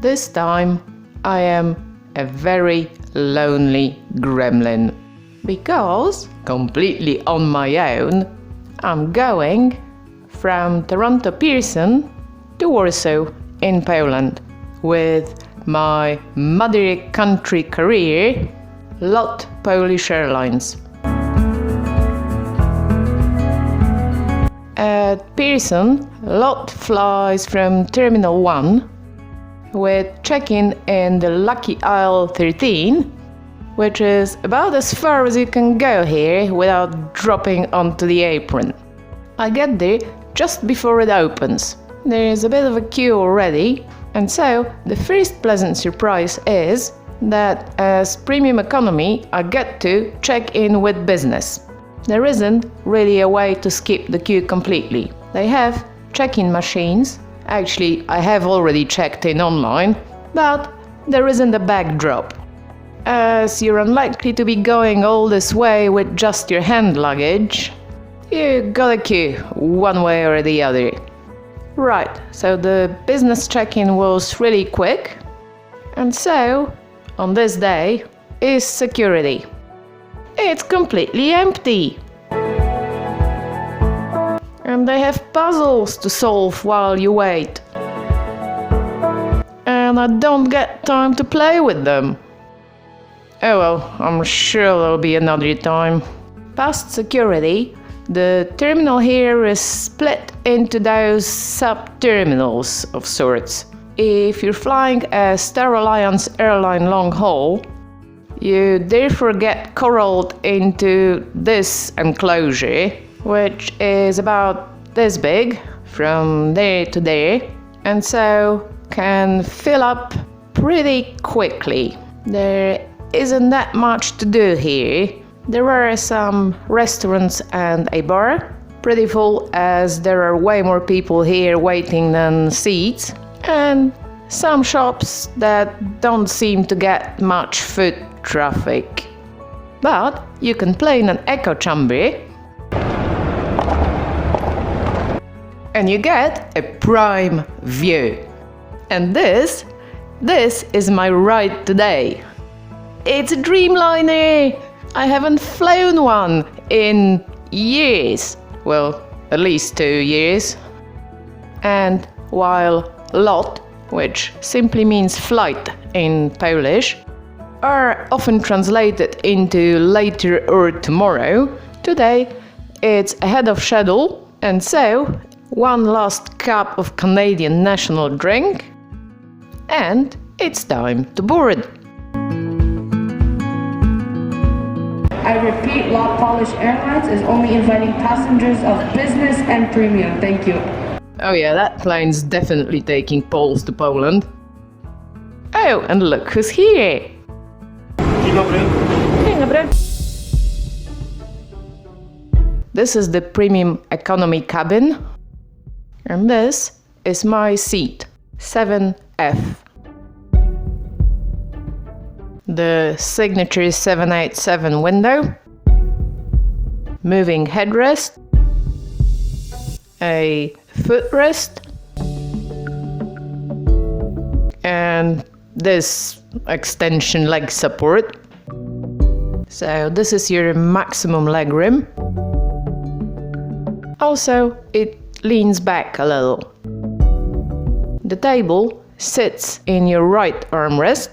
This time I am a very lonely gremlin because, completely on my own, I'm going from Toronto Pearson to Warsaw in Poland with my mother country carrier, LOT Polish Airlines. At Pearson, LOT flies from Terminal 1 with check-in in the lucky aisle 13, which is about as far as you can go here without dropping onto the apron. I get there just before it opens. There's a bit of a queue already, and so the first pleasant surprise is that as premium economy I get to check in with business. There isn't really a way to skip the queue completely. They have check-in machines. Actually, I have already checked in online, but there isn't a bag drop. As you're unlikely to be going all this way with just your hand luggage, you gotta queue one way or the other. Right, so the business check-in was really quick, and so, on this day, is security. It's completely empty. And they have puzzles to solve while you wait. And I don't get time to play with them. Oh well, I'm sure there'll be another time. Past security, the terminal here is split into those sub-terminals of sorts. If you're flying a Star Alliance airline long haul, you therefore get corralled into this enclosure, which is about this big, from there to there, and so can fill up pretty quickly. There isn't that much to do here. There are some restaurants and a bar, pretty full as there are way more people here waiting than seats, and some shops that don't seem to get much foot traffic. But you can play in an echo chamber and you get a prime view. And this is my ride today. It's a Dreamliner! I haven't flown one in years. Well, at least 2 years. And while LOT, which simply means flight in Polish, are often translated into later or tomorrow, today it's ahead of schedule, and so one last cup of Canadian national drink, and it's time to board. I repeat, LOT Polish Airlines is only inviting passengers of business and premium. Thank you. Oh yeah, that plane's definitely taking Poles to Poland. Oh, and look who's here! Dzień dobry. Dzień dobry. This is the premium economy cabin, and this is my seat, 7F. The signature 787 window, moving headrest, a footrest, and this extension leg support. So this is your maximum leg room. Also, it leans back a little. The table sits in your right armrest.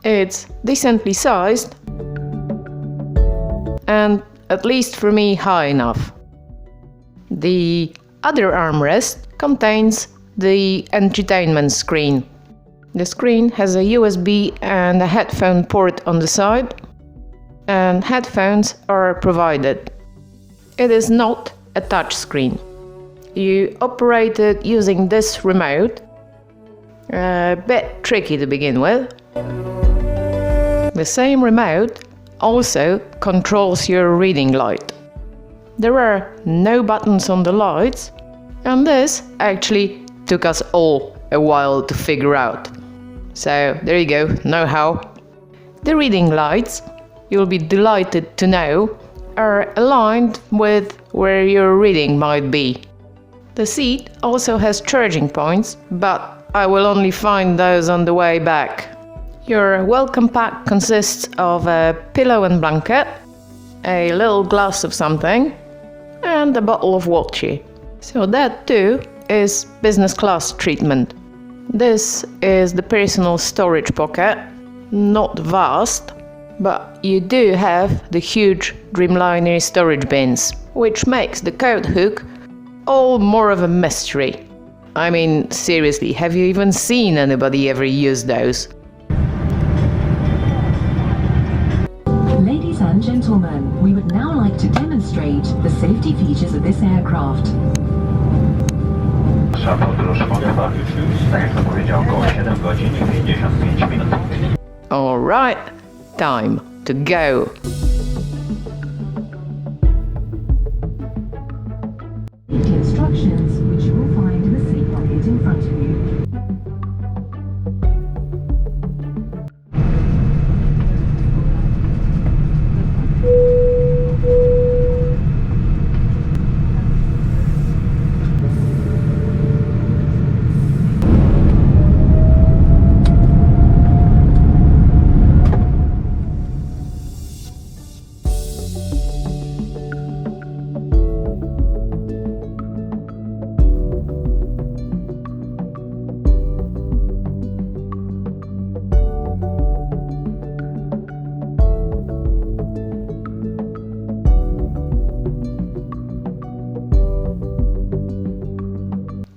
It's decently sized and, at least for me, high enough. The other armrest contains the entertainment screen. The screen has a USB and a headphone port on the side, and headphones are provided. It is not a touch screen. You operate it using this remote, a bit tricky to begin with. The same remote also controls your reading light. There are no buttons on the lights, and this actually took us all a while to figure out. So there you go, know-how. The reading lights, you'll be delighted to know, are aligned with where your reading might be. The seat also has charging points, but I will only find those on the way back. Your welcome pack consists of a pillow and blanket, a little glass of something, and a bottle of water. So that too is business class treatment. This is the personal storage pocket, not vast, but you do have the huge Dreamliner storage bins, which makes the coat hook all more of a mystery. I mean, seriously, have you even seen anybody ever use those? Ladies and gentlemen, we would now like to demonstrate the safety features of this aircraft. Nasza podróż potrwa, tak jak to powiedział, około 7 godzin i 55 minut. Alright, time to go. Safety instructions, which you will find in the seat pocket in front of you.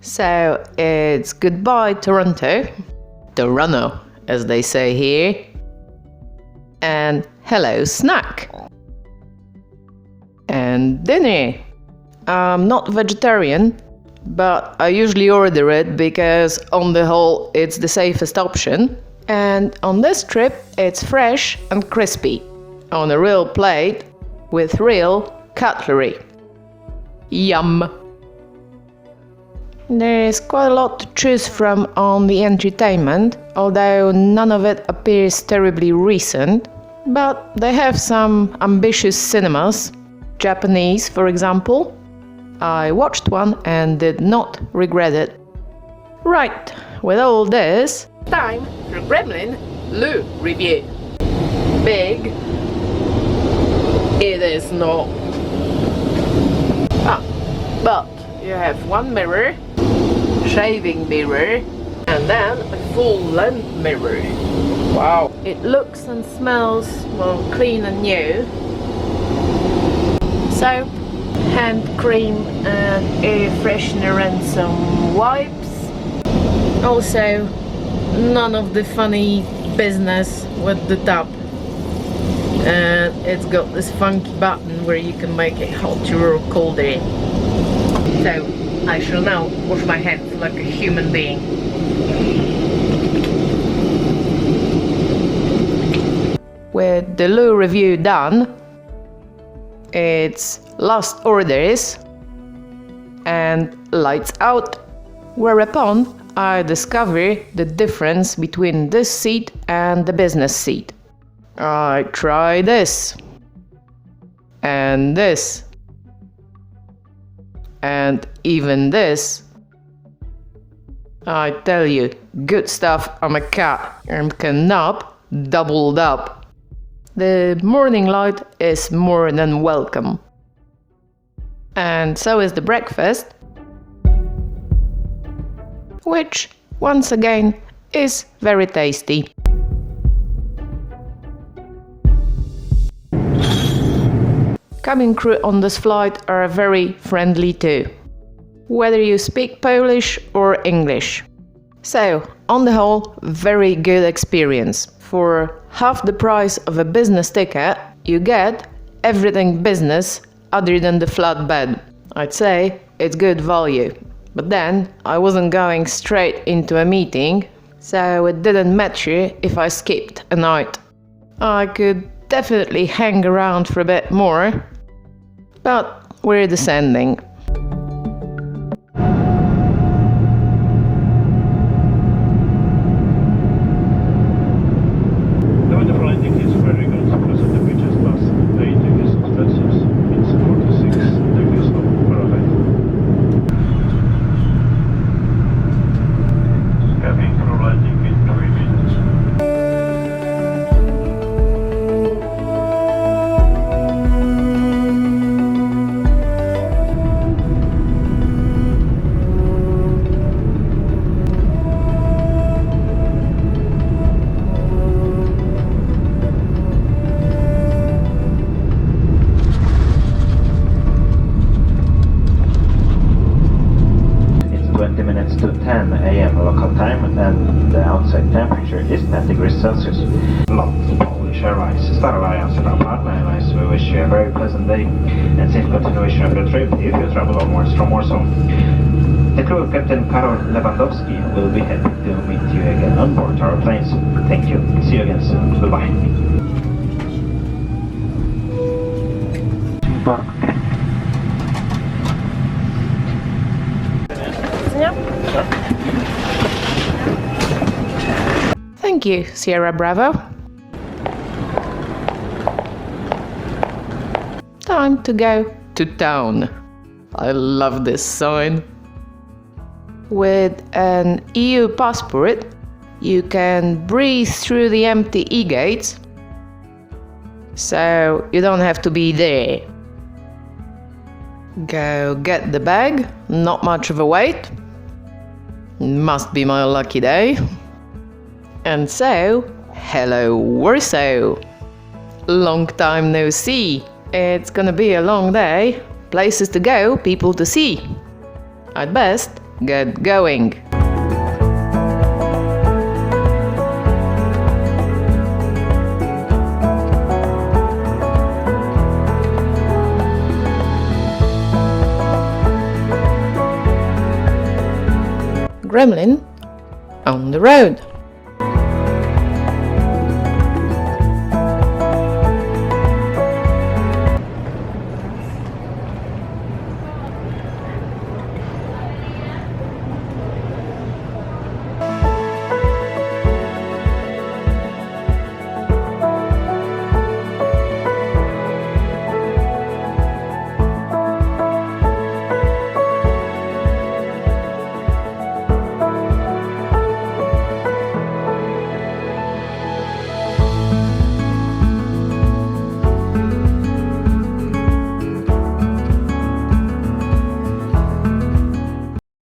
So it's goodbye Toronto, as they say here, and hello snack, and dinner. I'm not vegetarian, but I usually order it because on the whole it's the safest option, and on this trip it's fresh and crispy, on a real plate with real cutlery. Yum! There's quite a lot to choose from on the entertainment, although none of it appears terribly recent, but they have some ambitious cinemas, Japanese for example. I watched one and did not regret it. Right, with all this, time for Gremlin Loo review. Big? It is not. But you have one mirror, shaving mirror, and then a full-length mirror. Wow! It looks and smells, well, clean and new. Soap, hand cream, and air freshener and some wipes. Also, none of the funny business with the tub. And it's got this funky button where you can make it hotter or colder. So, I shall now wash my hands like a human being. With the Loo review done, it's last orders and lights out, whereupon I discover the difference between this seat and the business seat. I try this and this and even this. I tell you, good stuff. I'm a cat and can nap doubled up. The morning light is more than welcome. And so is the breakfast, which once again is very tasty. Cabin crew on this flight are very friendly too, whether you speak Polish or English. So, on the whole, very good experience. For half the price of a business ticket, you get everything business other than the flat bed. I'd say it's good value. But then, I wasn't going straight into a meeting, so it didn't matter if I skipped a night. I could definitely hang around for a bit more, but we're descending. The weather flighting is very good because of the beaches plus 8 degrees Celsius. It's 46 degrees Fahrenheit. minutes to 10 a.m. local time, and the outside temperature is 10 degrees Celsius. Lots Polish Airlines, Star Alliance and Partner Airlines, we wish you a very pleasant day and safe continuation of your trip if you travel onwards from Warsaw. The crew of Captain Karol Lewandowski will be happy to meet you again on board our planes. Thank you. See you again soon. Goodbye. Thank you, Sierra Bravo. Time to go to town. I love this sign. With an EU passport, you can breeze through the empty e-gates, so you don't have to be there. Go get the bag, not much of a wait. Must be my lucky day. And so, hello Warsaw. Long time no see. It's gonna be a long day. Places to go, people to see. I'd best get going. Gremlin on the road.